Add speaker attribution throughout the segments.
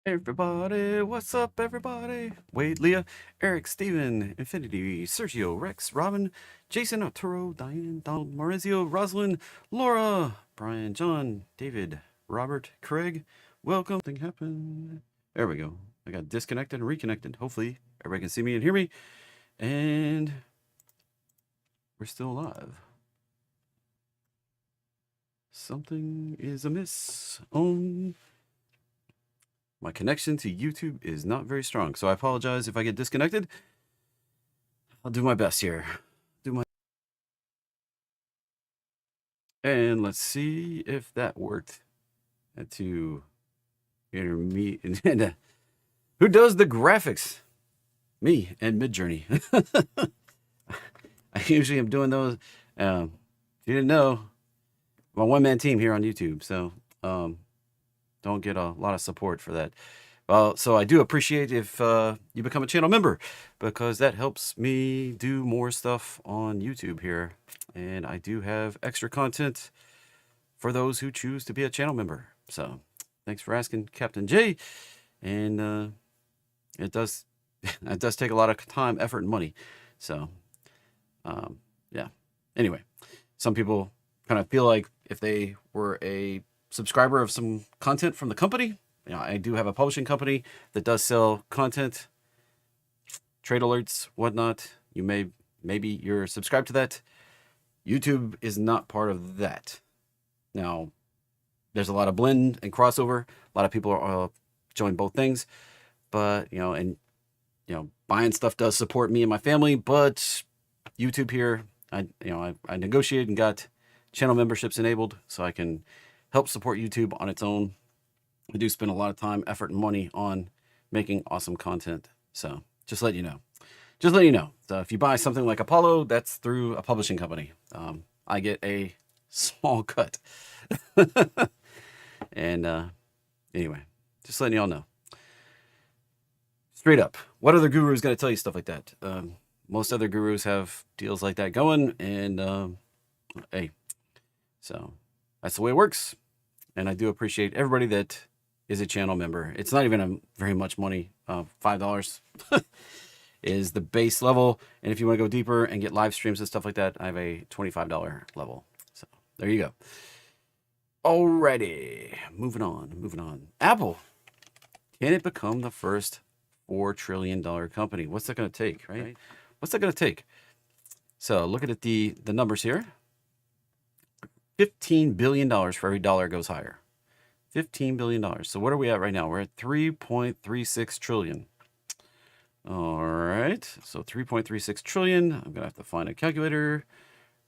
Speaker 1: Everybody, what's up, everybody? Wade, Leah, Eric, Steven, Infinity, Sergio, Rex, Robin, Jason, Arturo, Diane, Donald, Maurizio, Rosalind, Laura, Brian, John, David, Robert, Craig. Welcome. Something happened. There we go. I got disconnected and reconnected. Hopefully, everybody can see me and hear me. And we're still alive. Something is amiss on my connection to YouTube is not very strong, so I apologize if I get disconnected. I'll do my best here. And let's see if that worked. Had to enter me and who does the graphics? Me and Midjourney. I usually am doing those. If you didn't know, I'm a one-man team here on YouTube, so don't get a lot of support for that. So I do appreciate if you become a channel member, because that helps me do more stuff on YouTube here. And I do have extra content for those who choose to be a channel member. So thanks for asking, Captain J. And it does take a lot of time, effort, and money. So yeah. Anyway, some people kind of feel like if they were a subscriber of some content from the company, I do have a publishing company that does sell content, trade alerts, whatnot. Maybe you're subscribed to that. YouTube is not part of that. Now, there's a lot of blend and crossover. A lot of people are showing both things, but buying stuff does support me and my family. But YouTube here, I negotiated and got channel memberships enabled so I can help support YouTube on its own. I do spend a lot of time, effort, and money on making awesome content. So just let you know. So if you buy something like Apollo, that's through a publishing company. I get a small cut. And anyway, just letting y'all know. Straight up, what other guru is going to tell you stuff like that? Most other gurus have deals like that going, and hey, so that's the way it works. And I do appreciate everybody that is a channel member. It's not even very much money. $5 is the base level. And if you want to go deeper and get live streams and stuff like that, I have a $25 level. So there you go. Alrighty, moving on. Apple, can it become the first $4 trillion company? What's that going to take, right? What's that going to take? So look at the numbers here. $15 billion for every dollar goes higher. $15 billion. So what are we at right now? We're at 3.36 trillion. All right. So 3.36 trillion. I'm going to have to find a calculator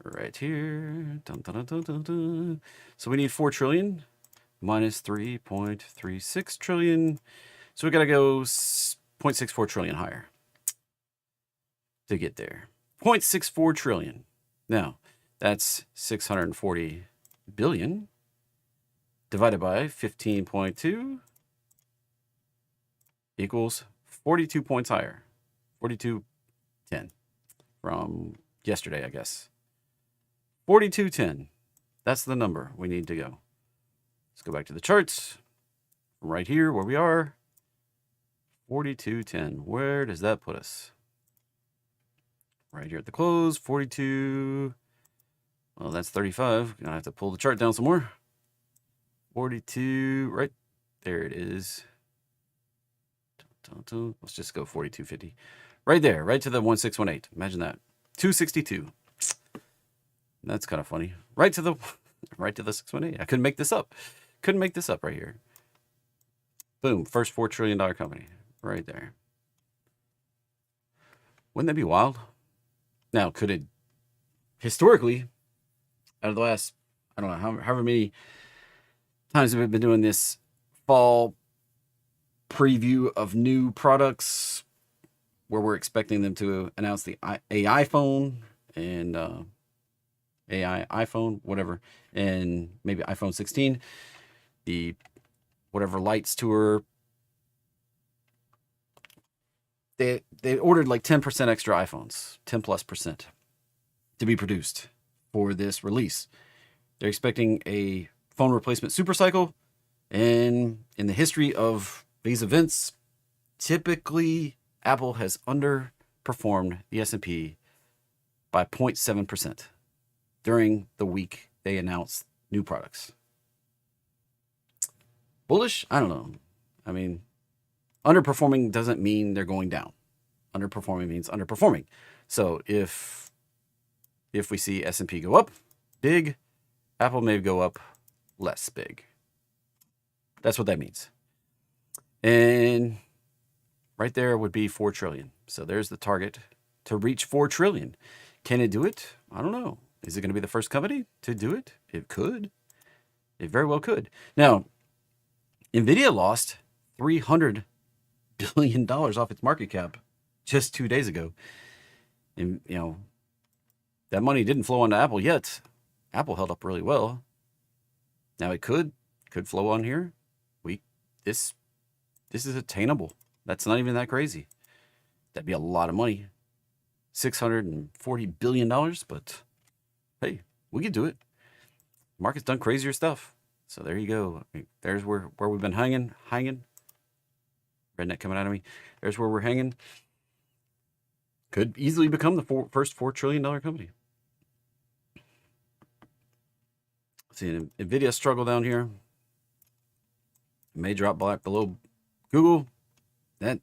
Speaker 1: right here. Dun, dun, dun, dun, dun. So we need 4 trillion minus 3.36 trillion. So we got to go 0.64 trillion higher to get there. 0.64 trillion. Now, that's 640 billion divided by 15.2 equals 42 points higher. 4210 from yesterday, I guess. 4210. That's the number we need to go. Let's go back to the charts. Right here where we are. 4210. Where does that put us? Right here at the close. 42. Well, that's 35. Gonna have to pull the chart down some more. 42, right there it is. Let's just go 4250. Right there, right to the 1618. Imagine that. 262. That's kind of funny. Right to the 618. I couldn't make this up. Right here. Boom, first $4 trillion company. Right there. Wouldn't that be wild? Now, could it historically, out of the last, I don't know, however many times we've been doing this fall preview of new products where we're expecting them to announce the AI phone and AI iPhone, whatever, and maybe iPhone 16, the whatever Lights tour. They ordered like 10% extra iPhones, 10+% to be produced for this release. They're expecting a phone replacement supercycle, and in the history of these events, typically Apple has underperformed the S&P by 0.7% during the week they announce new products. Bullish? I don't know. I mean, underperforming doesn't mean they're going down. Underperforming means underperforming. So if we see S&P go up big, Apple may go up less big. That's what that means. And right there would be 4 trillion. So there's the target to reach 4 trillion. Can it do it? I don't know. Is it going to be the first company to do it? It could. It very well could. Now, NVIDIA lost $300 billion off its market cap just 2 days ago. And, you know, that money didn't flow onto Apple yet. Apple held up really well. Now it could flow on here. This is attainable. That's not even that crazy. That'd be a lot of money. $640 billion, but hey, we could do it. Market's done crazier stuff. So there you go. There's where we've been hanging. Redneck coming out of me. There's where we're hanging. Could easily become the first $4 trillion company. See, NVIDIA struggle down here. May drop back below Google. That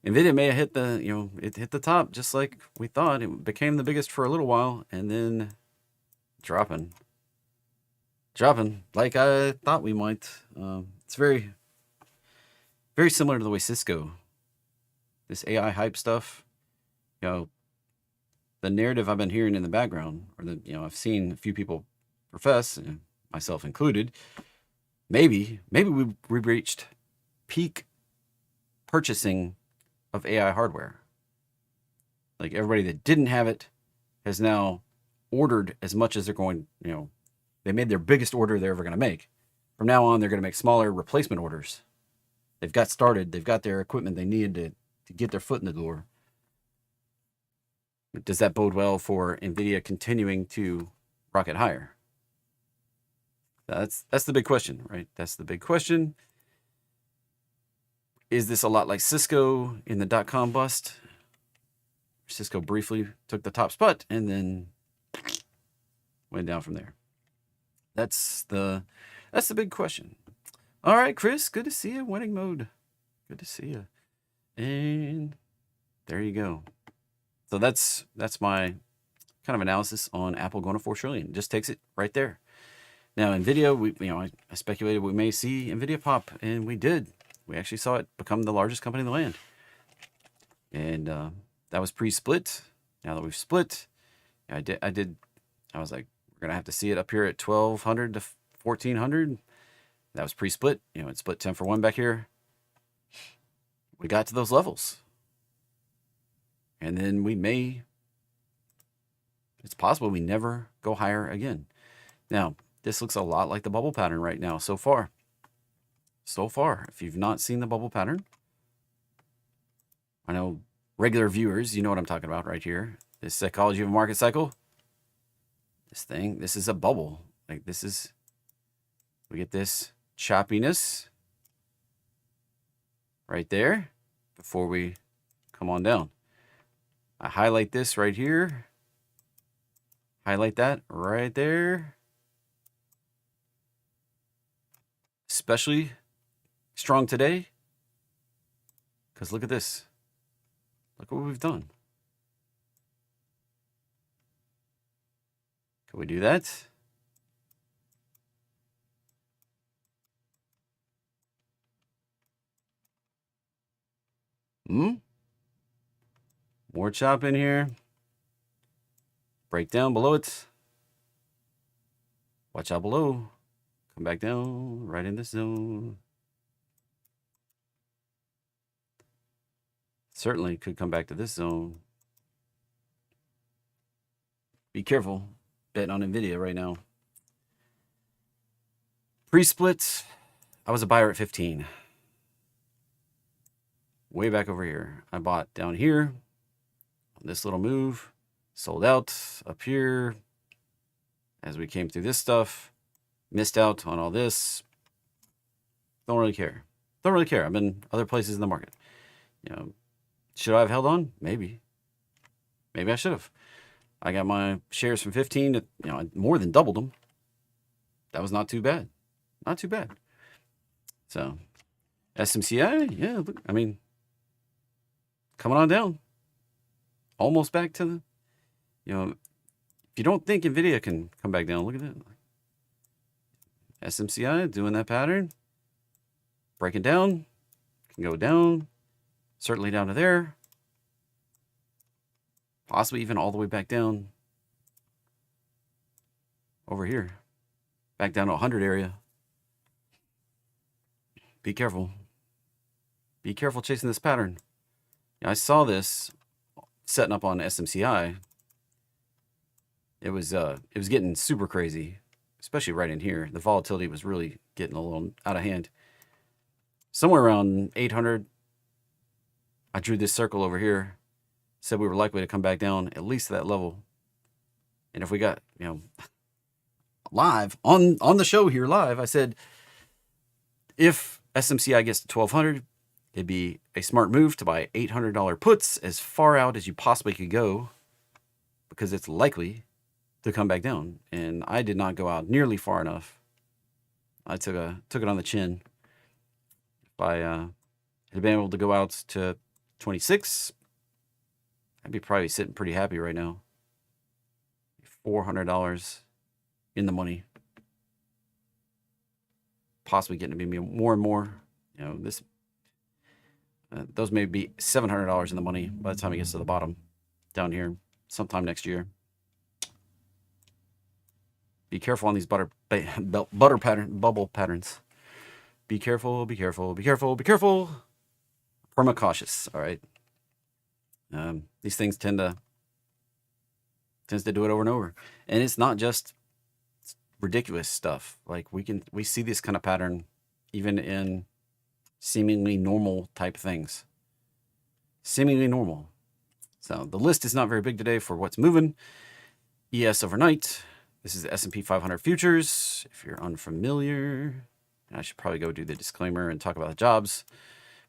Speaker 1: NVIDIA may have hit it hit the top just like we thought. It became the biggest for a little while and then dropping like I thought we might. It's very, very similar to the way Cisco, this AI hype stuff, the narrative I've been hearing in the background, or I've seen a few people profess, myself included, maybe we reached peak purchasing of AI hardware. Like everybody that didn't have it has now ordered as much as they're going, they made their biggest order they're ever going to make. From now on, they're going to make smaller replacement orders. They've got started. They've got their equipment they needed to get their foot in the door. Does that bode well for NVIDIA continuing to rocket higher? That's the big question, right? That's the big question. Is this a lot like Cisco in the .com bust? Cisco briefly took the top spot and then went down from there. That's the big question. All right, Chris, good to see you. Winning mode. Good to see you. And there you go. So that's my kind of analysis on Apple going to 4 trillion. Just takes it right there. Now, NVIDIA, I speculated we may see NVIDIA pop, and we did. We actually saw it become the largest company in the land. And that was pre-split. Now that we've split, I was like, we're going to have to see it up here at 1,200 to 1,400. That was pre-split. It split 10 for 1 back here. We got to those levels. And then it's possible we never go higher again. Now, this looks a lot like the bubble pattern right now so far. If you've not seen the bubble pattern, I know regular viewers, you know what I'm talking about right here. This psychology of a market cycle. This is a bubble. We get this choppiness right there before we come on down. I highlight this right here. Highlight that right there. Especially strong today. Because look at this. Look what we've done. Can we do that? More chop in here. Break down below it. Watch out below. Come back down right in this zone. Certainly could come back to this zone. Be careful betting on NVIDIA right now. Pre-split, I was a buyer at 15. Way back over here. I bought down here on this little move. Sold out up here as we came through this stuff. Missed out on all this. Don't really care. Don't really care. I'm in other places in the market. You know, should I have held on? Maybe. Maybe I should have. I got my shares from 15 to, I more than doubled them. That was not too bad. Not too bad. So, SMCI, yeah, look, I mean, coming on down. Almost back to the, if you don't think NVIDIA can come back down, look at that. SMCI doing that pattern. Breaking down. Can go down. Certainly down to there. Possibly even all the way back down. Over here. Back down to 100 area. Be careful. Be careful chasing this pattern. I saw this setting up on SMCI. It was getting super crazy, especially right in here. The volatility was really getting a little out of hand. Somewhere around 800, I drew this circle over here. Said we were likely to come back down at least to that level. And if we got, live on the show here live, I said if SMCI gets to 1200, it'd be a smart move to buy $800 puts as far out as you possibly could go, because it's likely to come back down. And I did not go out nearly far enough. I took it on the chin. If I had been able to go out to 26, I'd be probably sitting pretty happy right now. $400 in the money. Possibly getting to be more and more. This those may be $700 in the money by the time it gets to the bottom down here sometime next year. Be careful on these bubble patterns. Be careful, be careful, be careful, be careful. Perma cautious, all right? These things tends to do it over and over. And it's not just ridiculous stuff. Like we see this kind of pattern even in seemingly normal type things. Seemingly normal. So the list is not very big today for what's moving. ES overnight. This is the S&P 500 futures. If you're unfamiliar, I should probably go do the disclaimer and talk about the jobs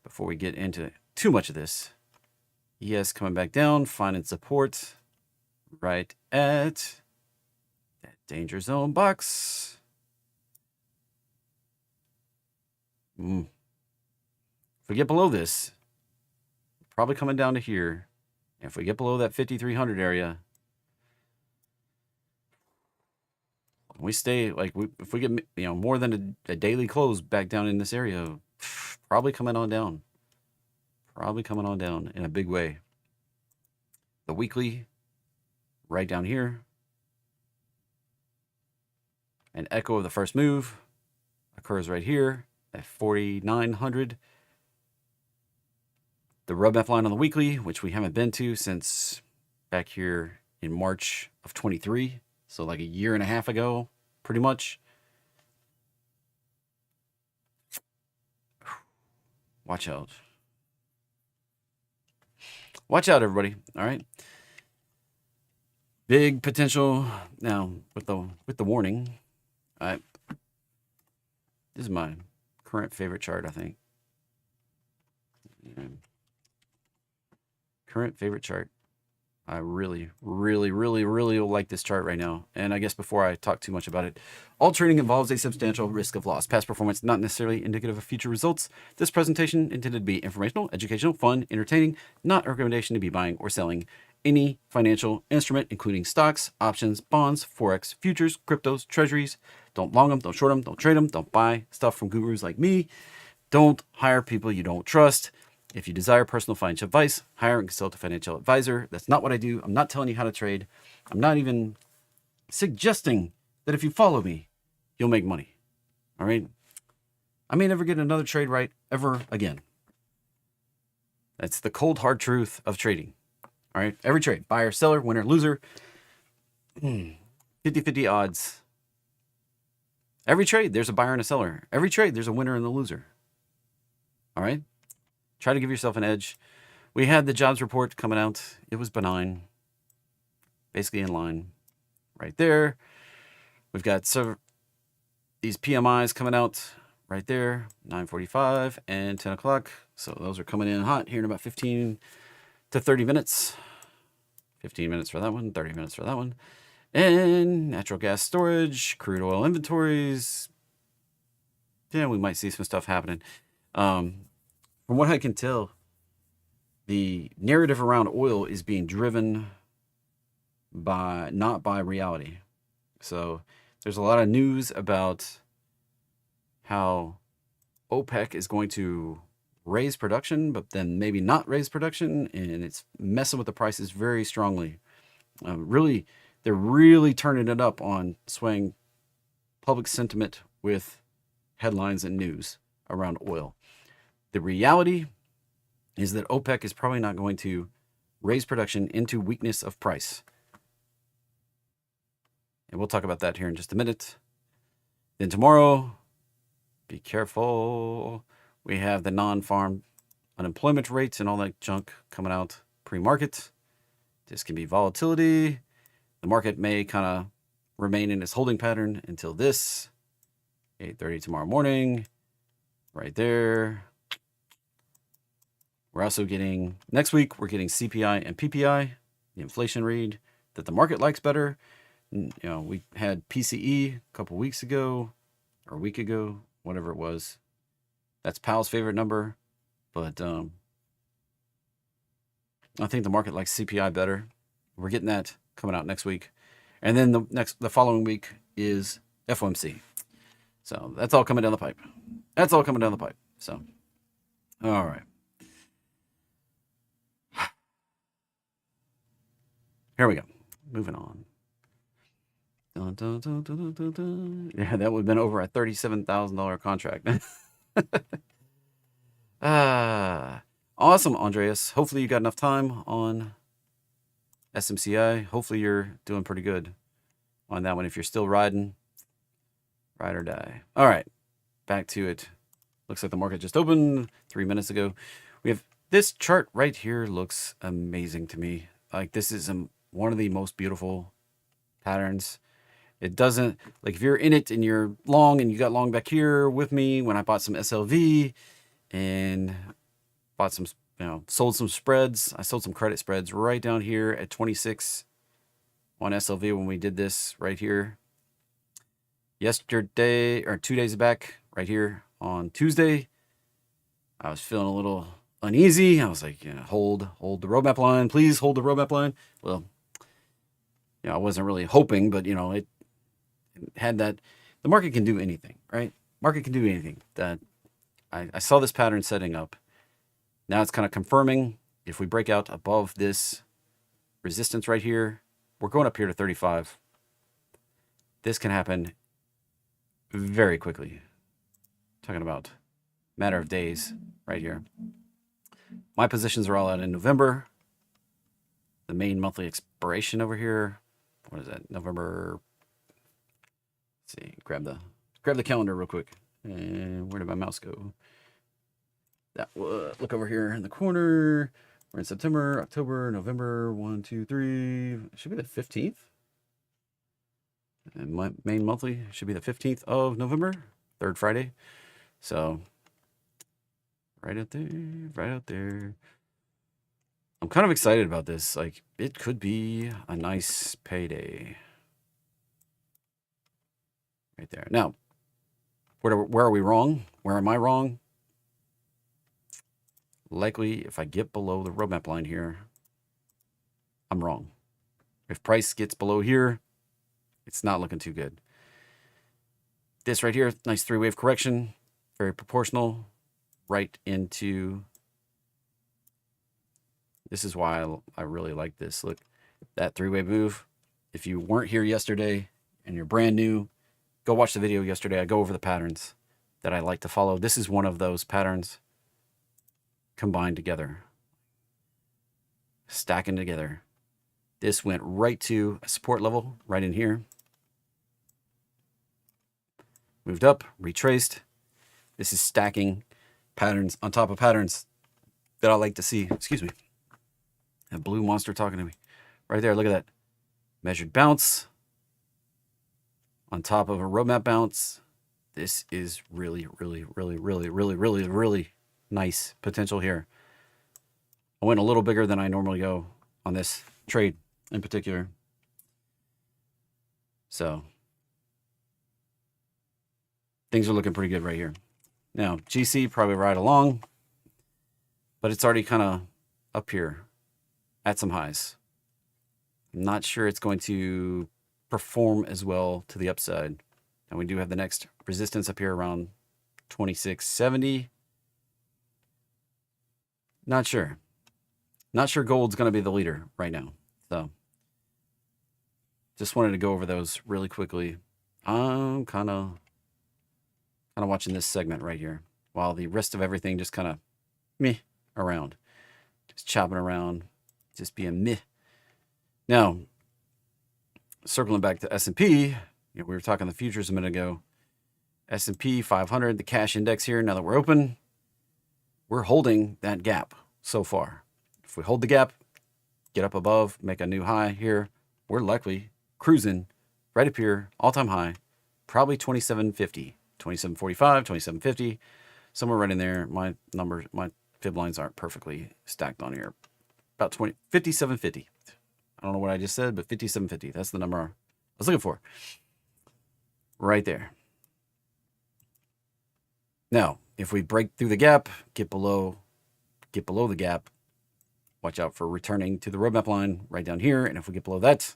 Speaker 1: before we get into too much of this. ES coming back down, finding support right at that danger zone box. If we get below this, probably coming down to here. And if we get below that 5,300 area, we stay if we get more than a daily close back down in this area, probably coming on down. Probably coming on down in a big way. The weekly, right down here. An echo of the first move occurs right here at 4,900. The RubF line on the weekly, which we haven't been to since back here in March of 23. So like a year and a half ago, pretty much. Watch out. Watch out, everybody. All right. Big potential. Now, with the warning, this is my current favorite chart, I think. Current favorite chart. I really, really, really, really like this chart right now. And I guess before I talk too much about it, all trading involves a substantial risk of loss. Past performance not necessarily indicative of future results. This presentation intended to be informational, educational, fun, entertaining, not a recommendation to be buying or selling any financial instrument, including stocks, options, bonds, forex, futures, cryptos, treasuries. Don't long them, don't short them, don't trade them, don't buy stuff from gurus like me. Don't hire people you don't trust. If you desire personal financial advice, hire and consult a financial advisor. That's not what I do. I'm not telling you how to trade. I'm not even suggesting that if you follow me, you'll make money. All right? I may never get another trade right ever again. That's the cold, hard truth of trading. All right? Every trade, buyer, seller, winner, loser, 50-50 odds. Every trade, there's a buyer and a seller. Every trade, there's a winner and a loser. All right? Try to give yourself an edge. We had the jobs report coming out. It was benign. Basically in line. Right there. We've got these PMIs coming out. right there, 9:45 and 10 o'clock. So those are coming in hot here in about 15 to 30 minutes. 15 minutes for that one, 30 minutes for that one. And natural gas storage, crude oil inventories. Yeah, we might see some stuff happening. From what I can tell, the narrative around oil is being driven by not by reality. So there's a lot of news about how OPEC is going to raise production, but then maybe not raise production, and it's messing with the prices very strongly. They're really turning it up on swaying public sentiment with headlines and news around oil. The reality is that OPEC is probably not going to raise production into weakness of price. And we'll talk about that here in just a minute. Then tomorrow, be careful. We have the non-farm unemployment rates and all that junk coming out pre-market. This can be volatility. The market may kind of remain in its holding pattern until this 8:30 tomorrow morning. Right there. We're also getting, next week, we're getting CPI and PPI, the inflation read that the market likes better. You know, we had PCE a couple weeks ago, or a week ago, whatever it was. That's Powell's favorite number, but I think the market likes CPI better. We're getting that coming out next week. And then the following week is FOMC. So that's all coming down the pipe. So, all right. Here we go. Moving on. Dun, dun, dun, dun, dun, dun, dun. Yeah, that would have been over a $37,000 contract. Awesome, Andreas. Hopefully you got enough time on SMCI. Hopefully you're doing pretty good on that one. If you're still riding, ride or die. All right, back to it. Looks like the market just opened 3 minutes ago. We have this chart right here. Looks amazing to me. Like, this is one of the most beautiful patterns. It doesn't, like, if you're in it and you're long and you got long back here with me when I bought some SLV and bought some, sold some spreads. I sold some credit spreads right down here at 26 on SLV when we did this right here yesterday, or 2 days back, right here on Tuesday. I was feeling a little uneasy. I was like, hold the roadmap line, please hold the roadmap line. Well, I wasn't really hoping, but it had that. The market can do anything, right? Market can do anything. That I saw this pattern setting up. Now it's kind of confirming. If we break out above this resistance right here, we're going up here to 35. This can happen very quickly. Talking about matter of days right here. My positions are all out in November. The main monthly expiration over here. What is that? November. Let's see. Grab the calendar real quick. And where did my mouse go? That look over here in the corner. We're in September, October, November. 1, 2, 3. It should be the 15th. And my main monthly should be the 15th of November, third Friday. So right out there. I'm kind of excited about this. Like, it could be a nice payday. Right there. Now, where are we wrong? Where am I wrong? Likely, if I get below the roadmap line here, I'm wrong. If price gets below here, it's not looking too good. This right here, nice three-wave correction, very proportional, right into. This is why I really like this. Look, that three-wave move. If you weren't here yesterday and you're brand new, go watch the video yesterday. I go over the patterns that I like to follow. This is one of those patterns combined together, stacking together. This went right to a support level right in here. Moved up, retraced. This is stacking patterns on top of patterns that I like to see. Excuse me. A blue monster talking to me. Right there, look at that. Measured bounce on top of a roadmap bounce. This is really, really, really, really, really, really, really nice potential here. I went a little bigger than I normally go on this trade in particular. So things are looking pretty good right here. Now, GC probably right along, but it's already kind of up here at some highs. I'm not sure it's going to perform as well to the upside. And we do have the next resistance up here around 2670. Not sure. Not sure gold's going to be the leader right now. So just wanted to go over those really quickly. I'm kind of watching this segment right here while the rest of everything just kind of meh around. Just chopping around, just being meh. Now, circling back to S&P, we were talking the futures a minute ago. S&P 500, the cash index here, now that we're open, we're holding that gap so far. If we hold the gap, get up above, make a new high here, we're likely cruising right up here, all-time high, probably 2750, 2745, 2750, somewhere right in there. My numbers, my fib lines aren't perfectly stacked on here. About 5750. I don't know what I just said, but 5750. That's the number I was looking for. Right there. Now, if we break through the gap, get below the gap, watch out for returning to the roadmap line right down here. And if we get below that,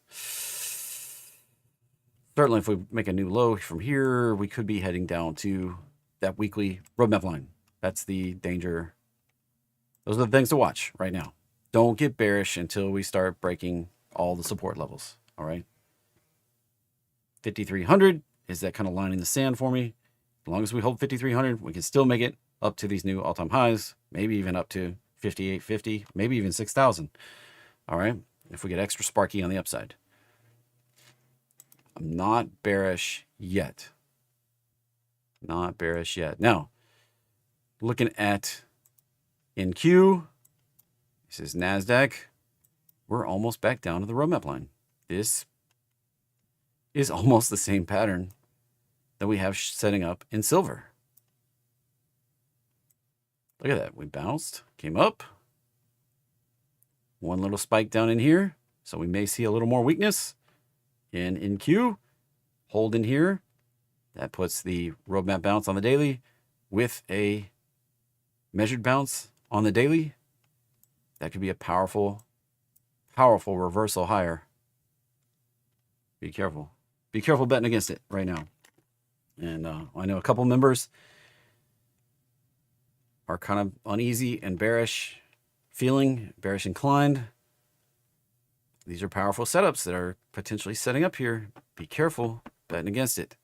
Speaker 1: certainly if we make a new low from here, we could be heading down to that weekly roadmap line. That's the danger. Those are the things to watch right now. Don't get bearish until we start breaking all the support levels. All right. 5,300 is that kind of line in the sand for me. As long as we hold 5,300, we can still make it up to these new all-time highs, maybe even up to 5,850, maybe even 6,000. All right. If we get extra sparky on the upside. I'm not bearish yet. Not bearish yet. Now, looking at NQ, this is NASDAQ. We're almost back down to the roadmap line. This is almost the same pattern that we have setting up in silver. Look at that. We bounced, came up. One little spike down in here. So we may see a little more weakness in NQ. Hold in here. That puts the roadmap bounce on the daily with a measured bounce on the daily. That could be a powerful, powerful reversal higher. Be careful. Be careful betting against it right now. And I know a couple members are kind of uneasy and bearish feeling, bearish inclined. These are powerful setups that are potentially setting up here. Be careful betting against it.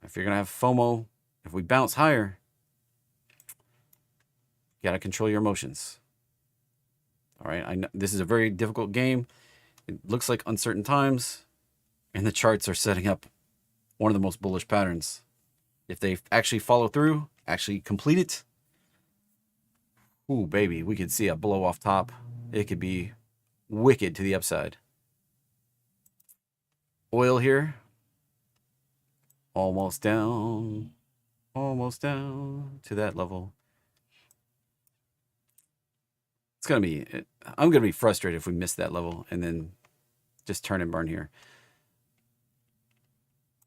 Speaker 1: If you're going to have FOMO, if we bounce higher, you got to control your emotions. All right. I know this is a very difficult game. It looks like uncertain times, and the charts are setting up one of the most bullish patterns. If they actually follow through, actually complete it, ooh, baby, we could see a blow off top. It could be wicked to the upside. Oil here, almost down to that level. It's going to be, I'm going to be frustrated if we miss that level and then just turn and burn here.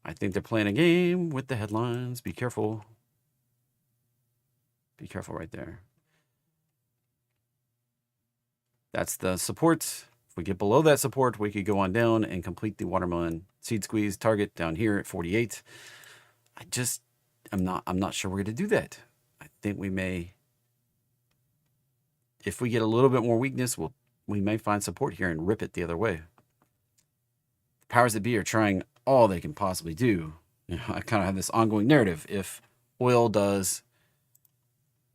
Speaker 1: I think they're playing a game with the headlines. Be careful. Be careful right there. That's the support. If we get below that support, we could go on down and complete the watermelon seed squeeze target down here at 48. I'm not sure we're going to do that. I think we may, if we get a little bit more weakness, we may find support here and rip it the other way. The powers that be are trying all they can possibly do. You know, I kind of have this ongoing narrative. If oil does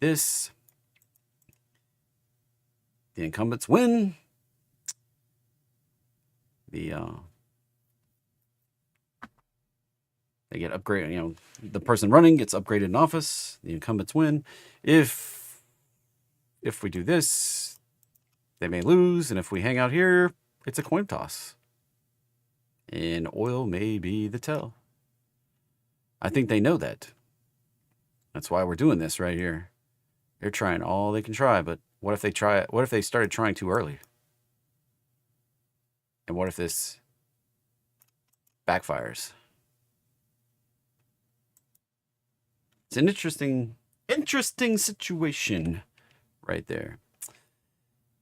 Speaker 1: this, the incumbents win. They get upgraded. You know, the person running gets upgraded in office. The incumbents win. If we do this, they may lose. And if we hang out here, it's a coin toss. And oil may be the tell. I think they know that. That's why we're doing this right here. They're trying all they can try, but what if they try it? What if they started trying too early? And what if this backfires? It's an interesting situation right there.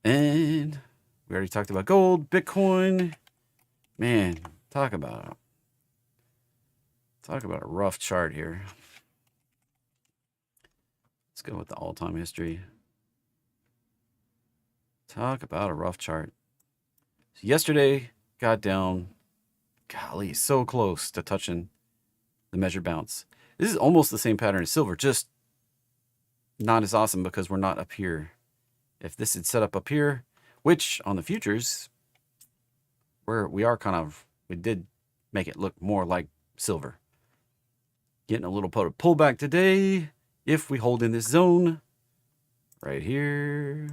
Speaker 1: And we already talked about gold, Bitcoin. Man, talk about a rough chart here. Let's go with the all-time history. Talk about a rough chart. So yesterday got down, golly, so close to touching the measured bounce. This is almost the same pattern as silver, just not as awesome because we're not up here. If this had set up here, which on the futures, we did make it look more like silver. Getting a little pullback today. If we hold in this zone right here.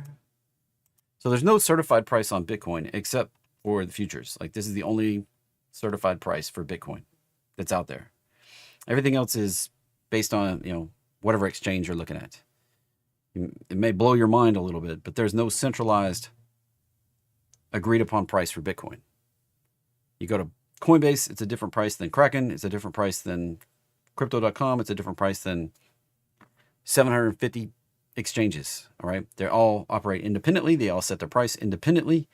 Speaker 1: So there's no certified price on Bitcoin except for the futures. Like this is the only certified price for Bitcoin that's out there. Everything else is based on, whatever exchange you're looking at. It may blow your mind a little bit, but there's no centralized agreed upon price for Bitcoin. You go to Coinbase, it's a different price than Kraken. It's a different price than Crypto.com. It's a different price than 750 exchanges. All right. They all operate independently. They all set their price independently.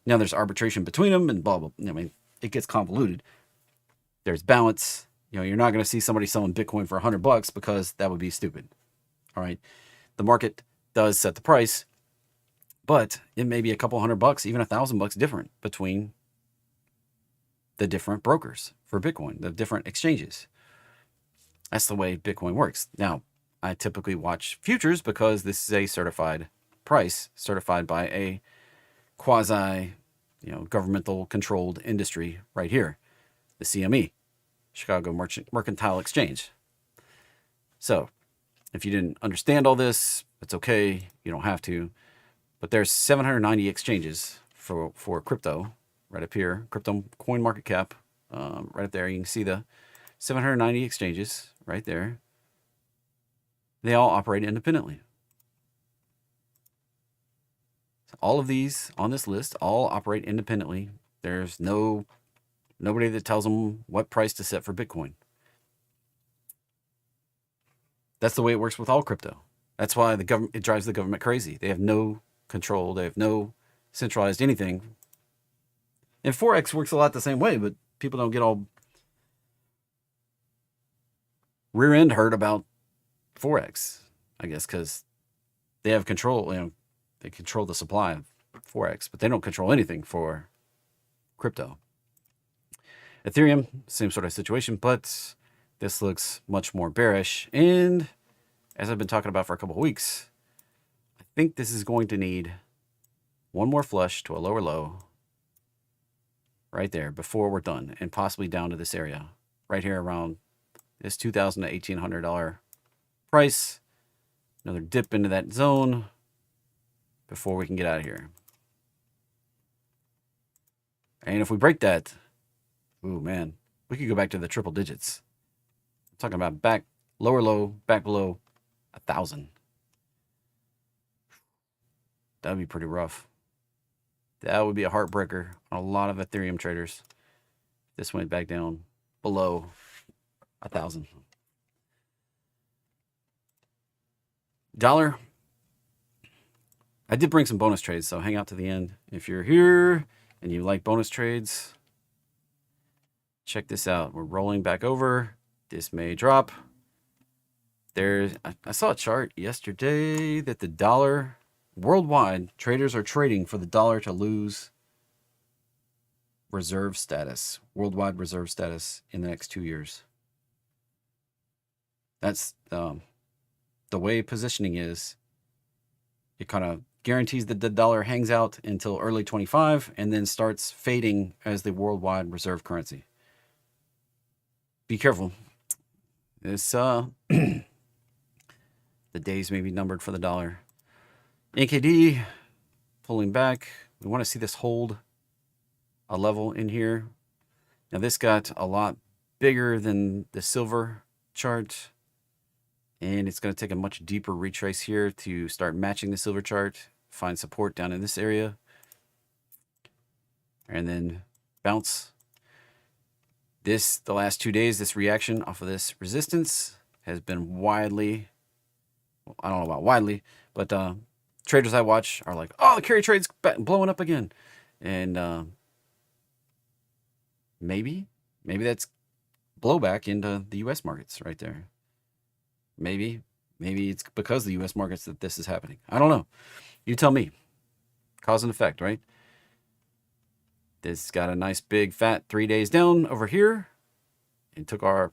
Speaker 1: Now there's arbitration between them and blah, blah. I mean, it gets convoluted. There's balance. You're not going to see somebody selling Bitcoin for $100 because that would be stupid. All right. The market does set the price, but it may be a couple $100, even $1,000 different between the different brokers for Bitcoin, the different exchanges. That's the way Bitcoin works. Now, I typically watch futures because this is a certified price, certified by a quasi, governmental controlled industry right here, the CME, Chicago Mercantile Exchange. So, if you didn't understand all this, it's okay. You don't have to. But there's 790 exchanges for crypto right up here. Crypto coin market cap, right up there. You can see the 790 exchanges right there. They all operate independently. So all of these on this list all operate independently. There's nobody that tells them what price to set for Bitcoin. That's the way it works with all crypto. That's why it drives the government crazy. They have no control. They have no centralized anything. And Forex works a lot the same way, but people don't get all rear end hurt about Forex, I guess, because they have control. They control the supply of Forex, but they don't control anything for crypto. Ethereum, same sort of situation, but this looks much more bearish. And as I've been talking about for a couple of weeks, I think this is going to need one more flush to a lower low right there before we're done, and possibly down to this area right here around this $2,000 to $1,800 price. Another dip into that zone before we can get out of here. And if we break that, ooh, man, we could go back to the triple digits. I'm talking about back, lower low, back below 1,000. That'd be pretty rough. That would be a heartbreaker on a lot of Ethereum traders. This went back down below 1,000. Dollar. I did bring some bonus trades, so hang out to the end. If you're here and you like bonus trades, check this out. We're rolling back over. This may drop. I saw a chart yesterday that the dollar, worldwide, traders are trading for the dollar to lose reserve status, worldwide reserve status in the next 2 years. That's the way positioning is. It kind of guarantees that the dollar hangs out until early 25 and then starts fading as the worldwide reserve currency. Be careful. This the days may be numbered for the dollar. NKD pulling back. We want to see this hold a level in here. Now this got a lot bigger than the silver chart. And it's going to take a much deeper retrace here to start matching the silver chart, find support down in this area, and then bounce. The last 2 days, this reaction off of this resistance has been widely, well, I don't know about widely, but traders I watch are like, oh, the carry trade's blowing up again. And maybe that's blowback into the U.S. markets right there. Maybe it's because of the U.S. markets that this is happening. I don't know. You tell me. Cause and effect, right? This got a nice big fat 3 days down over here and took our,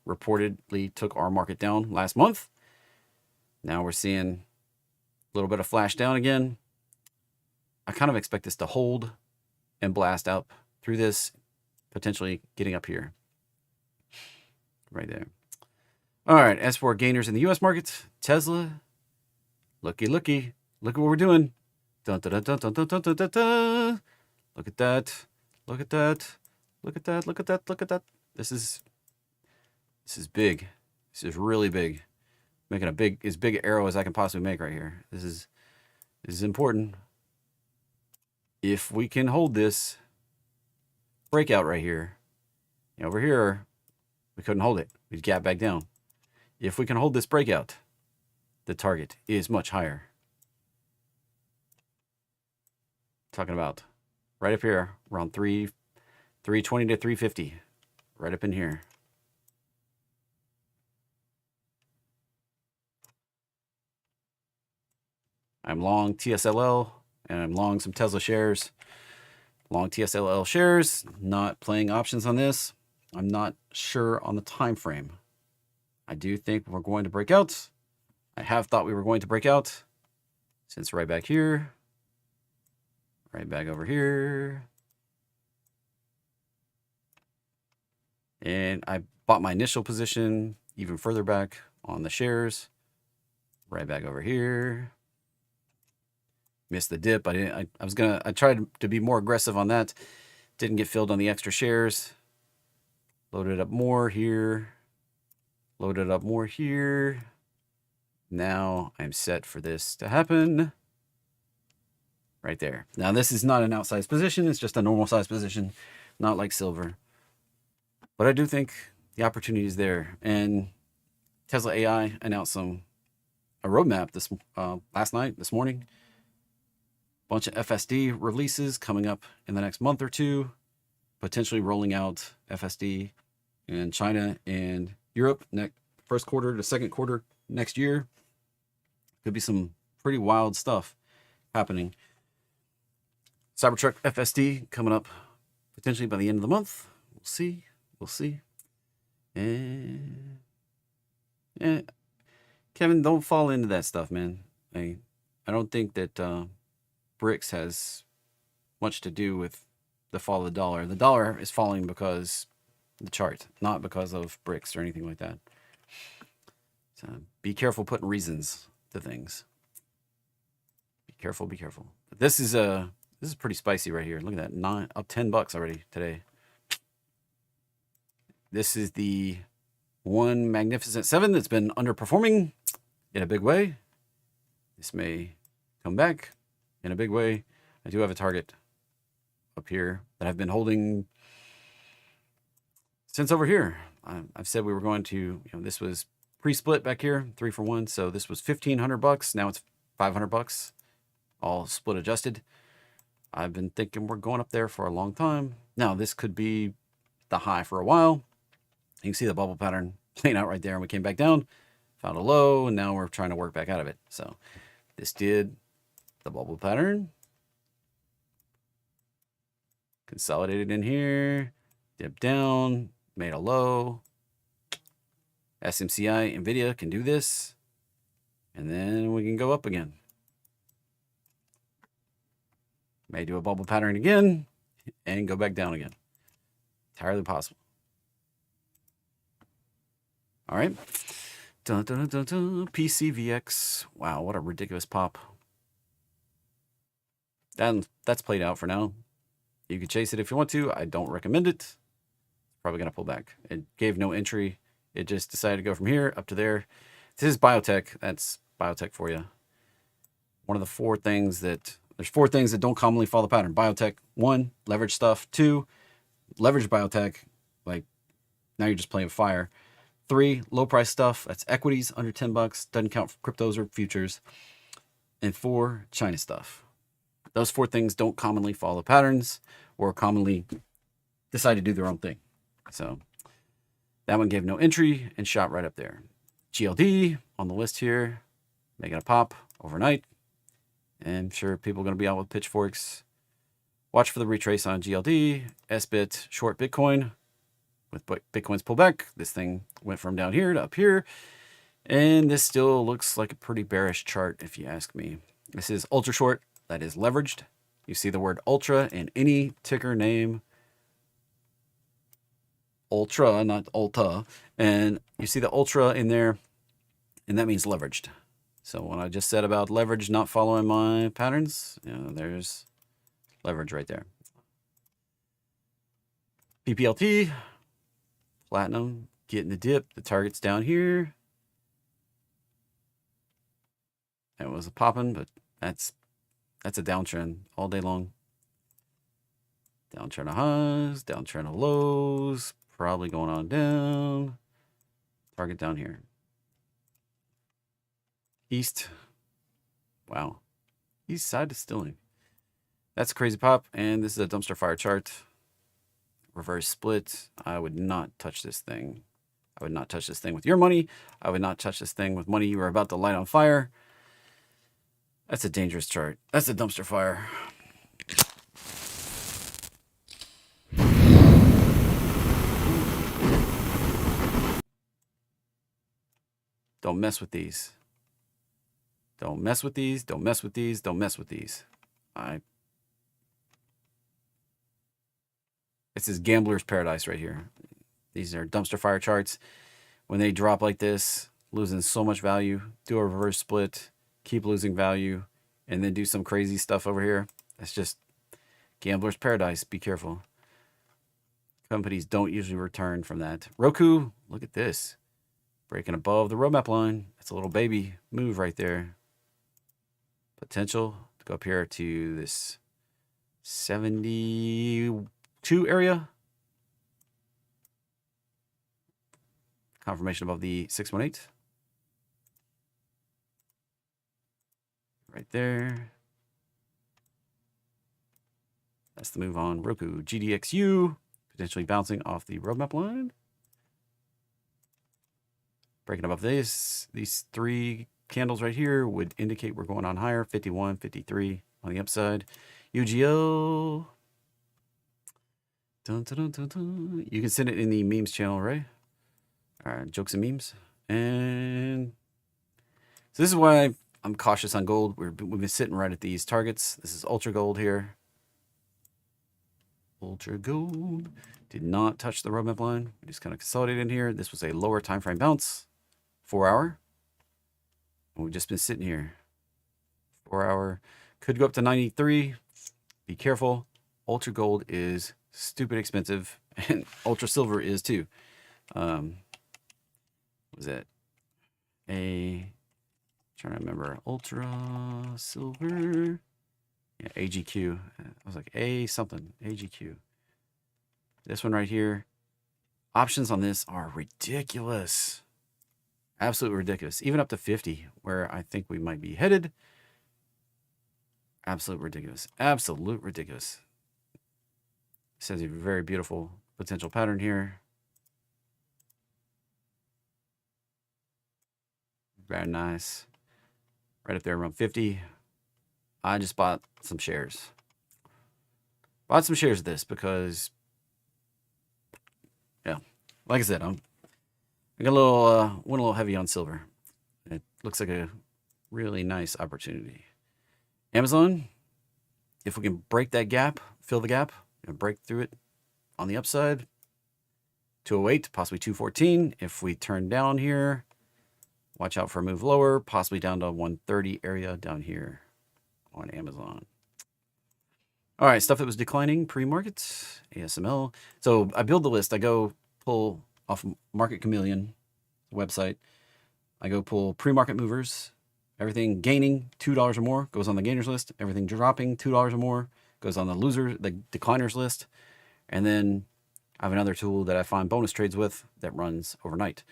Speaker 1: reportedly took our market down last month. Now we're seeing a little bit of flash down again. I kind of expect this to hold and blast up through this, potentially getting up here. Right there. All right, as for gainers in the U.S. markets, Tesla, looky. Look at what we're doing. Dun, dun, dun, dun, dun, dun, dun, dun, dun. Look at that. Look at that. Look at that. Look at that. Look at that. This is big. This is really big. Making as big an arrow as I can possibly make right here. This is important. If we can hold this breakout right here, over here, we couldn't hold it. We'd gap back down. If we can hold this breakout, the target is much higher. Talking about right up here, around 320 to 350, right up in here. I'm long TSLL, and I'm long some Tesla shares. Long TSLL shares, not playing options on this. I'm not sure on the time frame. I do think we're going to break out. I have thought we were going to break out since right back here, right back over here. And I bought my initial position even further back on the shares, right back over here. Missed the dip. I tried to be more aggressive on that. Didn't get filled on the extra shares. Loaded up more here. Loaded up more here. Now I'm set for this to happen. Right there. Now this is not an outsized position. It's just a normal size position. Not like silver. But I do think the opportunity is there. And Tesla AI announced a roadmap this morning. Bunch of FSD releases coming up in the next month or two. Potentially rolling out FSD in China and Europe first quarter to second quarter next year. Could be some pretty wild stuff happening. Cybertruck FSD coming up potentially by the end of the month. We'll see. We'll see. And Kevin, don't fall into that stuff, man. I don't think that BRICS has much to do with the fall of the dollar. The dollar is falling because of the chart, not because of BRICS or anything like that. So be careful putting reasons to things. Be careful. But this is pretty spicy right here. Look at that, up $10 already today. This is the one Magnificent 7 that's been underperforming in a big way. This may come back in a big way. I do have a target up here that I've been holding since over here. I've said we were going to, this was pre-split back here, 3 for 1. So this was $1,500. Now it's $500, all split adjusted. I've been thinking we're going up there for a long time. Now this could be the high for a while. You can see the bubble pattern playing out right there, and we came back down, found a low, and now we're trying to work back out of it. So this did the bubble pattern, consolidated in here, dipped down, made a low. SMCI, NVIDIA can do this, and then we can go up again. May do a bubble pattern again and go back down again. Entirely possible. All right. Dun, dun, dun, dun. PCVX. Wow, what a ridiculous pop. That's played out for now. You can chase it if you want to. I don't recommend it. probably going to pull back. It gave no entry. It just decided to go from here up to there. This is biotech. That's biotech for you. One of the four things that, there's four things that don't commonly follow the pattern. Biotech, 1, leverage stuff. 2, leverage biotech, like now you're just playing with fire. 3, low price stuff. That's equities under 10 bucks. Doesn't count for cryptos or futures. And 4, China stuff. Those 4 things don't commonly follow patterns or commonly decide to do their own thing. So that one gave no entry and shot right up there. GLD on the list here, making a pop overnight. And I'm sure people are going to be out with pitchforks. Watch for the retrace on GLD. SBIT short Bitcoin. With Bitcoin's pullback, this thing went from down here to up here. And this still looks like a pretty bearish chart, if you ask me. This is ultra short. That is leveraged. You see the word ultra in any ticker name. Ultra, not Ulta. And you see the ultra in there, and that means leveraged. So when I just said about leverage not following my patterns, you know, there's leverage right there. PPLT, platinum, getting the dip. The target's down here. That was a popping, but that's a downtrend all day long. Downtrend of highs, downtrend of lows, probably going on down. Target down here. East. Wow. East side is stilling. That's a crazy pop, and this is a dumpster fire chart. Reverse split. I would not touch this thing. I would not touch this thing with your money. I would not touch this thing with money you are about to light on fire. That's a dangerous chart. That's a dumpster fire. Don't mess with these. Don't mess with these. Don't mess with these. Don't mess with these. This is gambler's paradise right here. These are dumpster fire charts. When they drop like this, losing so much value, do a reverse split, keep losing value, and then do some crazy stuff over here. That's just gambler's paradise. Be careful. Companies don't usually return from that. Roku, look at this. Breaking above the roadmap line. That's a little baby move right there. Potential to go up here to this 72 area. Confirmation above the 618. Right there. That's the move on Roku. GDXU, potentially bouncing off the roadmap line. Breaking above these 3 candles right here would indicate we're going on higher. 51, 53 on the upside. UGL. Dun, dun, dun, dun, dun. You can send it in the memes channel, right? All right, jokes and memes. And so this is why I'm cautious on gold. We've been sitting right at these targets. This is ultra gold here. Ultra gold did not touch the roadmap line. We just kind of consolidated in here. This was a lower time frame bounce, 4 hour. And we've just been sitting here. 4 hour could go up to 93. Be careful. Ultra gold is stupid expensive, and ultra silver is too. What was that? Trying to remember. Ultra silver. Yeah, AGQ. I was like A something. AGQ. This one right here. Options on this are ridiculous. Absolutely ridiculous. Even up to 50, where I think we might be headed. Absolute ridiculous. Absolute ridiculous. This has a very beautiful potential pattern here. Very nice. Right up there around 50. I just bought some shares. Bought some shares of this because, yeah, like I said, I got a little, went a little heavy on silver. It looks like a really nice opportunity. Amazon, if we can break that gap, fill the gap, and break through it on the upside, 208, possibly 214. If we turn down here, watch out for a move lower, possibly down to 130 area down here on Amazon. All right, stuff that was declining pre-market, ASML. So I build the list. I go pull off Market Chameleon website. I go pull pre-market movers. Everything gaining $2 or more goes on the gainers list. Everything dropping $2 or more goes on the the decliners list. And then I have another tool that I find bonus trades with that runs overnight.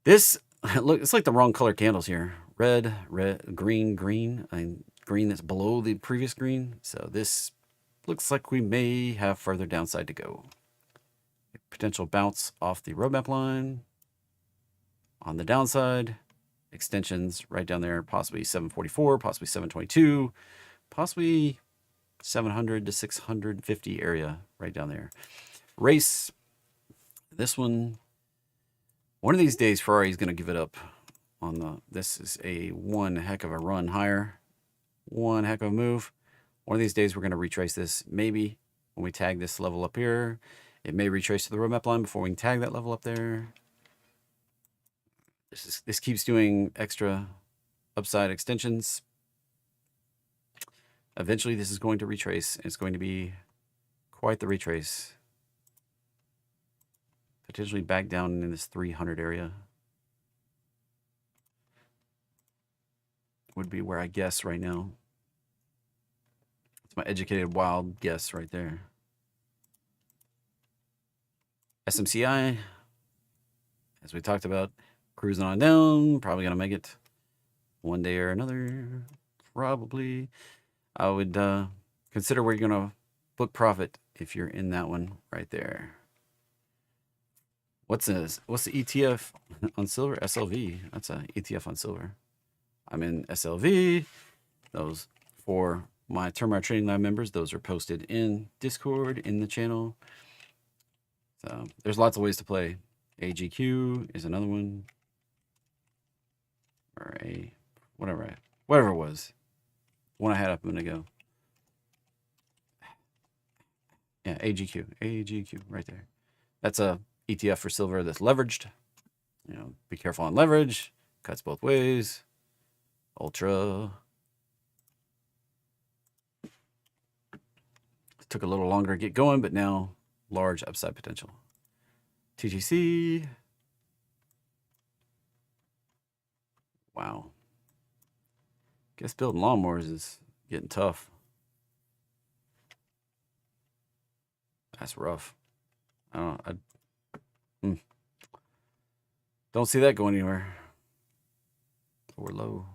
Speaker 1: This, look, it's like the wrong color candles here. Red, green, green, and green that's below the previous green. So this looks like we may have further downside to go. Potential bounce off the roadmap line. On the downside, extensions right down there, possibly 744, possibly 722, possibly 700 to 650 area right down there. Race, this one of these days, Ferrari is going to give it up on the, this is a one heck of a run higher, one heck of a move. One of these days, we're going to retrace this. Maybe when we tag this level up here, it may retrace to the roadmap line before we can tag that level up there. This keeps doing extra upside extensions. Eventually, this is going to retrace. It's going to be quite the retrace. Potentially back down in this 300 area. Would be where I guess right now. It's my educated wild guess right there. SMCI, as we talked about, cruising on down, probably going to make it one day or another, probably. I would consider where you're going to book profit if you're in that one right there. What's this? What's the ETF on silver? SLV. That's an ETF on silver. I'm in SLV. Those for my Termite Trading Lab members, those are posted in Discord in the channel. So there's lots of ways to play. AGQ is another one. Or whatever it was. One I had up a minute ago. Yeah, AGQ right there. That's a ETF for silver that's leveraged. You know, be careful on leverage. Cuts both ways. Ultra. It took a little longer to get going, but now large upside potential. TTC. Wow. Guess building lawnmowers is getting tough. That's rough. I don't see that going anywhere. Or low.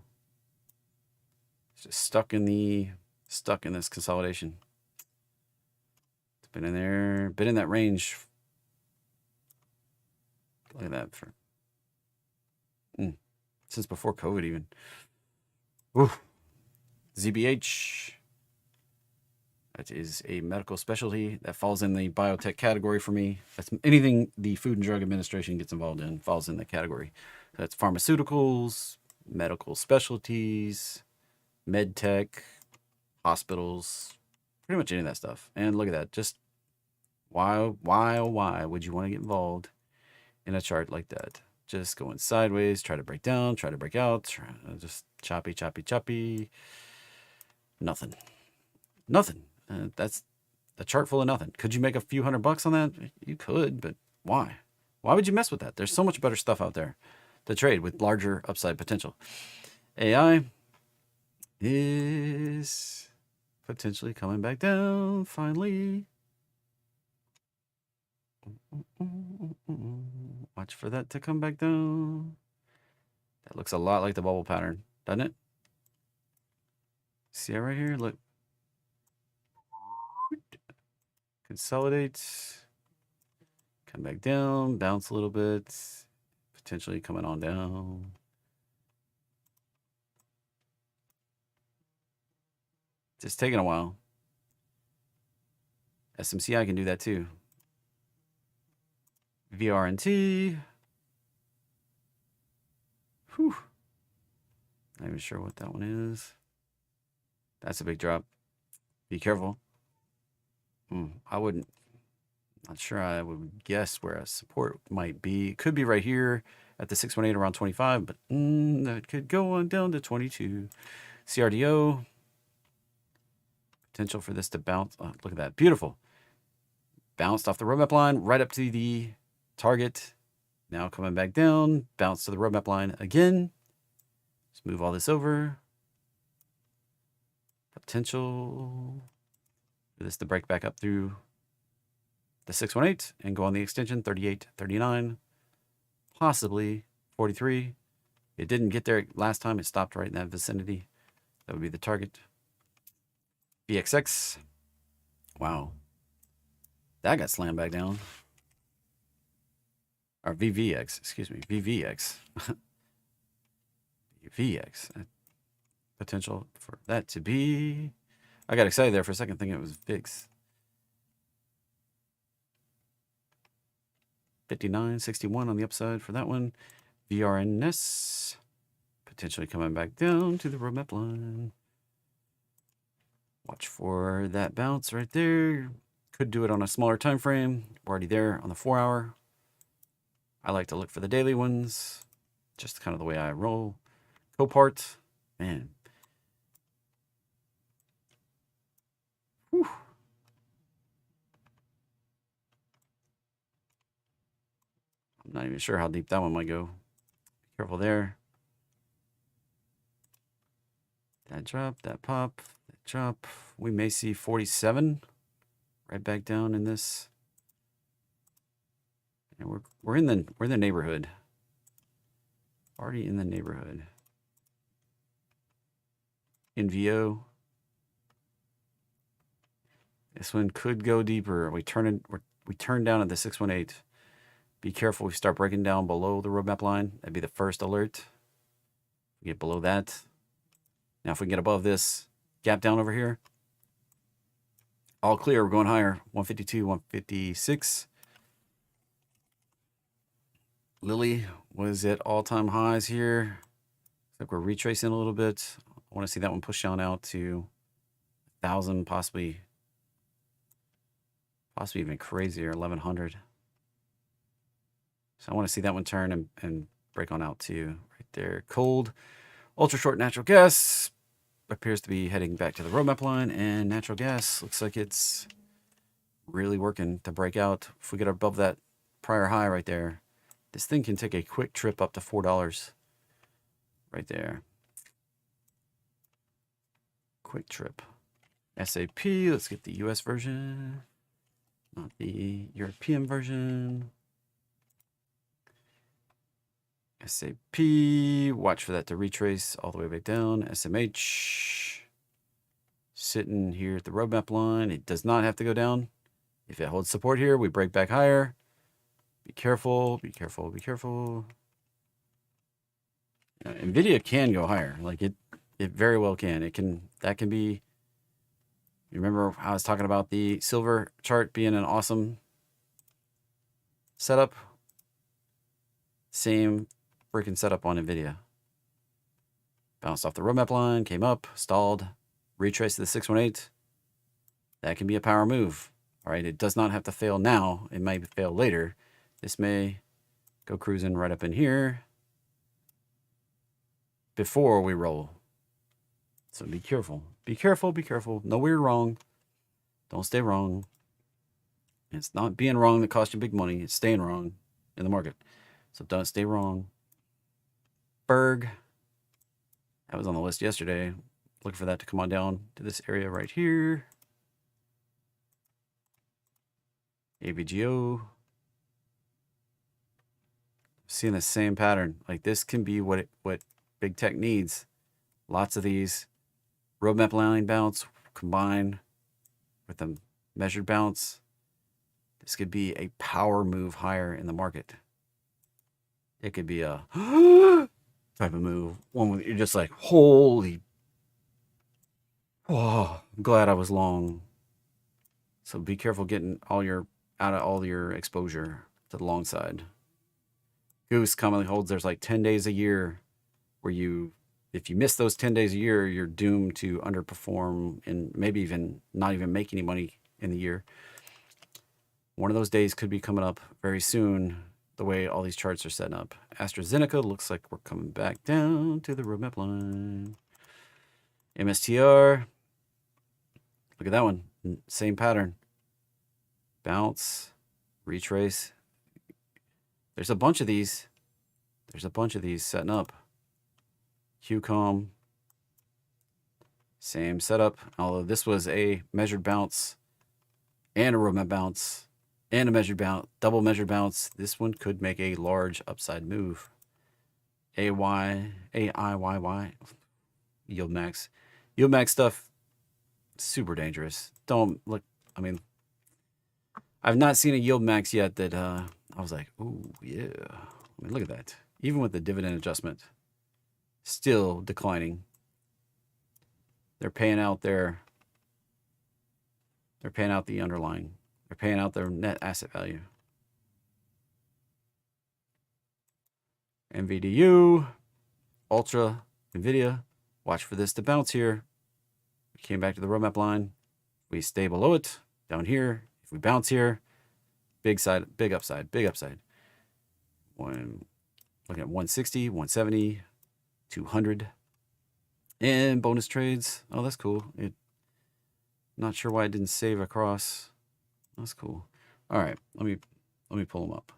Speaker 1: It's just stuck in this consolidation. It's been in there, been in that range. Look at that for since before COVID even. Ooh. ZBH. That is a medical specialty that falls in the biotech category for me. That's anything the Food and Drug Administration gets involved in falls in that category. So that's pharmaceuticals, medical specialties, med tech, hospitals, pretty much any of that stuff. And look at that. Just why would you want to get involved in a chart like that? Just going sideways, try to break down, try to break out, just choppy. Nothing. That's a chart full of nothing. Could you make a few $100 on that? You could, but why? Why would you mess with that? There's so much better stuff out there to trade with larger upside potential. AI is potentially coming back down finally. Watch for that to come back down. That looks a lot like the bubble pattern, doesn't it? See it right here? Look. Consolidate. Come back down. Bounce a little bit. Potentially coming on down. Just taking a while. SMCI can do that too. VRNT. Whew. Not even sure what that one is. That's a big drop. Be careful. Not sure I would guess where a support might be. It could be right here at the 618 around 25, but that could go on down to 22. CRDO. Potential for this to bounce. Oh, look at that. Beautiful. Bounced off the roadmap line right up to the target. Now coming back down. Bounce to the roadmap line again. Let's move all this over. Potential for this to break back up through the 618 and go on the extension 38, 39, possibly 43. It didn't get there last time. It stopped right in that vicinity. That would be the target. VXX. Wow. That got slammed back down. Or VVX, excuse me. VVX. VX. Potential for that to be... I got excited there for a second thinking it was VIX. 59.61 on the upside for that one. VRNS. Potentially coming back down to the roadmap line. Watch for that bounce right there. Could do it on a smaller time frame. We're already there on the 4 hour. I like to look for the daily ones. Just kind of the way I roll. Copart. Man. Whew. I'm not even sure how deep that one might go. Be careful there. That drop, that pop, that drop. We may see 47 right back down in this. And we're in the neighborhood. Already in the neighborhood. NVO. This one could go deeper. We turn down at the 618. Be careful. We start breaking down below the roadmap line. That'd be the first alert. We get below that. Now, if we can get above this gap down over here, all clear. We're going higher. 152, 156. Lily was at all-time highs here. Looks like we're retracing a little bit. I want to see that one push on out to 1,000, possibly even crazier, 1,100. So I want to see that one turn and break on out to right there. Cold, ultra short natural gas appears to be heading back to the roadmap line, and natural gas looks like it's really working to break out. If we get above that prior high right there, this thing can take a quick trip up to $4 right there. Quick trip. SAP, let's get the US version, not the European version. SAP, watch for that to retrace all the way back down. SMH, sitting here at the roadmap line. It does not have to go down. If it holds support here, we break back higher. Be careful, be careful, be careful. NVIDIA can go higher. Like it very well can. That can be, you remember how I was talking about the silver chart being an awesome setup? Same freaking setup on NVIDIA. Bounced off the roadmap line, came up, stalled, retraced to the 618. That can be a power move. All right, it does not have to fail now. It might fail later. This may go cruising right up in here before we roll. So be careful. Be careful, be careful. Know where you're wrong. Don't stay wrong. It's not being wrong that costs you big money. It's staying wrong in the market. So don't stay wrong. Berg. That was on the list yesterday. Looking for that to come on down to this area right here. AVGO. Seeing the same pattern. Like this can be what big tech needs. Lots of these roadmap line bounce combined with a measured bounce. This could be a power move higher in the market. It could be a type of move. One where you're just like, holy, oh, I'm glad I was long. So be careful getting out of all your exposure to the long side. Goose commonly holds there's like 10 days a year where if you miss those 10 days a year, you're doomed to underperform and maybe even not even make any money in the year. One of those days could be coming up very soon, the way all these charts are setting up. AstraZeneca looks like we're coming back down to the roadmap line. MSTR Look at that one. Same pattern. Bounce, retrace. There's a bunch of these. There's a bunch of these setting up. QCOM. Same setup. Although this was a measured bounce and a roadmap bounce and a measured bounce, double measured bounce. This one could make a large upside move. AIYY. Yield max. Yield max stuff, super dangerous. Don't look. I mean, I've not seen a yield max yet that I was like, ooh, yeah. I mean, look at that. Even with the dividend adjustment, still declining. They're paying out their. They're paying out the underlying. They're paying out their net asset value. NVDU, Ultra, NVIDIA. Watch for this to bounce here. We came back to the roadmap line. We stay below it down here. If we bounce here, big side, big upside, big upside. Looking at 160, 170, 200. And bonus trades. Oh, that's cool. Not sure why it didn't save across. That's cool. All right, let me pull them up.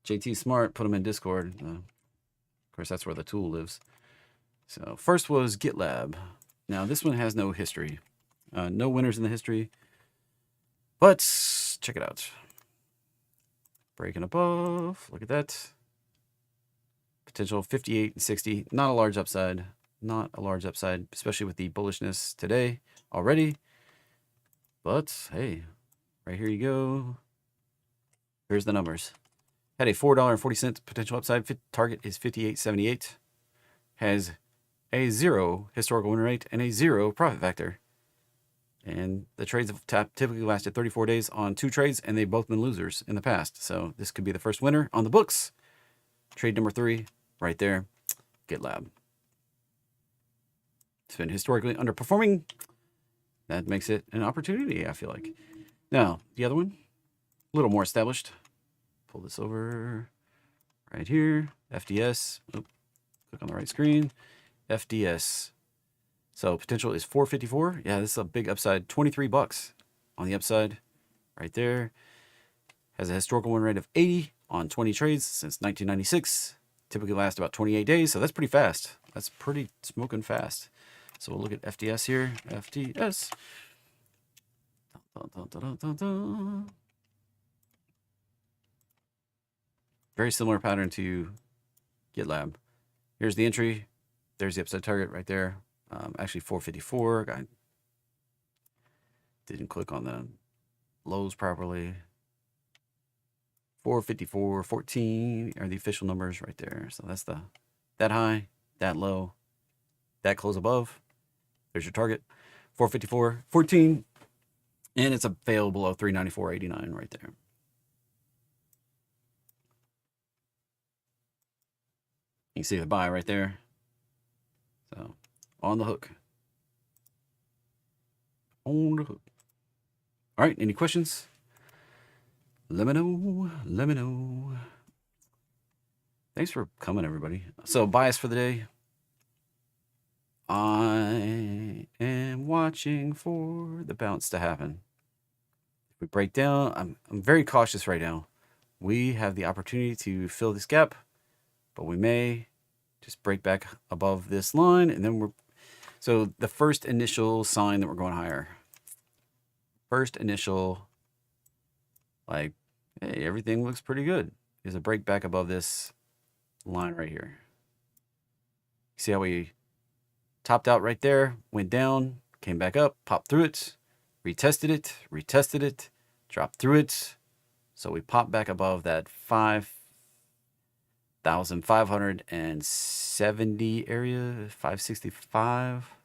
Speaker 1: JT Smart, put them in Discord. Of course, that's where the tool lives. So first was GitLab. Now this one has no history. No winners in the history. But check it out. Breaking above. Look at that. Potential 58 and 60. Not a large upside. Not a large upside, especially with the bullishness today already. But hey, right here you go. Here's the numbers. Had a $4.40 potential upside. Target is 58.78. Has a 0 historical win rate and a 0 profit factor. And the trades have typically lasted 34 days on 2 trades, and they've both been losers in the past. So this could be the first winner on the books. Trade number 3, right there, GitLab. It's been historically underperforming. That makes it an opportunity, I feel like. Now, the other one, a little more established. Pull this over right here. FDS. Oh, click on the right screen. FDS. So potential is 454. Yeah, this is a big upside. $23 on the upside right there. Has a historical win rate of 80 on 20 trades since 1996. Typically lasts about 28 days, so that's pretty fast. That's pretty smoking fast. So we'll look at FDS here. FDS. Very similar pattern to GitLab. Here's the entry. There's the upside target right there. Actually 454. I didn't click on the lows properly. 454, 14 are the official numbers right there. So that's that high, that low, that close above. There's your target. 454, 14. And it's a fail below 394.89 right there. You can see the buy right there. So on the hook. On the hook. All right, any questions? Let me know. Let me know. Thanks for coming, everybody. So bias for the day. I am watching for the bounce to happen. If we break down, I'm very cautious right now. We have the opportunity to fill this gap, but we may just break back above this line, and then so the first initial sign that we're going higher. First initial, like, hey, everything looks pretty good, is a break back above this line right here. See how we topped out right there, went down, came back up, popped through it, retested it, dropped through it. So we popped back above that 5,570 area, 565,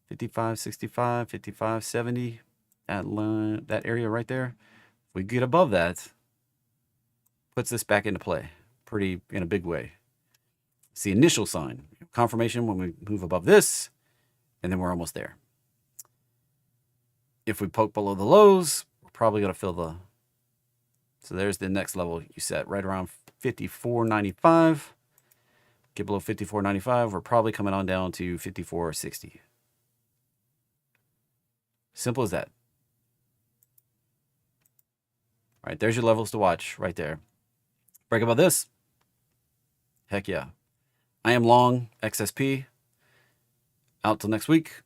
Speaker 1: 55, 65, 55, 70, that line, that area right there. If we get above that, puts this back into play pretty in a big way. It's the initial sign, confirmation when we move above this, and then we're almost there. If we poke below the lows, we're probably going to fill the, so there's the next level you set right around 54.95. get below 54.95, we're probably coming on down to 54.60. Simple as that. All right, there's your levels to watch right there. Break about this. Heck yeah. I am long XSP. Out till next week.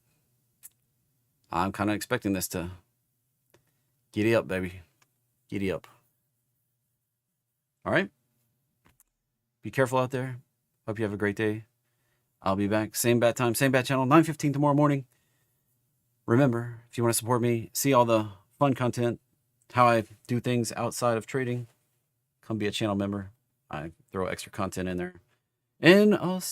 Speaker 1: I'm kind of expecting this to giddy up, baby. Giddy up. All right. Be careful out there. Hope you have a great day. I'll be back. Same bat time, same bat channel, 9:15 tomorrow morning. Remember, if you want to support me, see all the fun content, how I do things outside of trading, come be a channel member. I throw extra content in there. And I'll see